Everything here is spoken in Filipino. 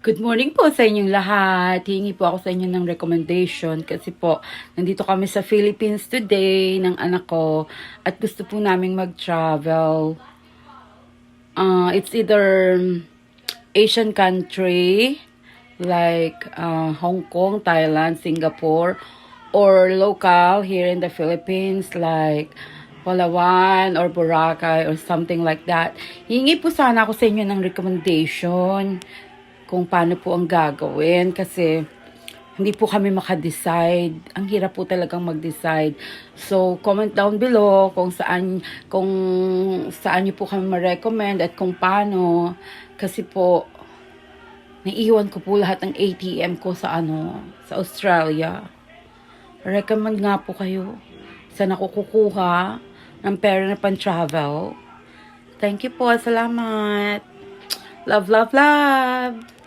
Good morning po sa inyong lahat. Hingi po ako sa inyo ng recommendation kasi po, nandito kami sa Philippines today ng anak ko at gusto po naming mag-travel. It's either Asian country like Hong Kong, Thailand, Singapore, or local here in the Philippines like Palawan or Boracay or something like that. Hingi po sana ako sa inyo ng recommendation kung paano po ang gagawin kasi hindi po kami makadecide. Ang hirap po talagang mag-decide. So, comment down below kung saan niyo po kami ma-recommend at kung paano. Kasi po, naiiwan ko po lahat ng ATM ko sa Australia. Recommend nga po kayo. Saan ako kukuha ng pera na pan-travel. Thank you po. Salamat. Love, love, love.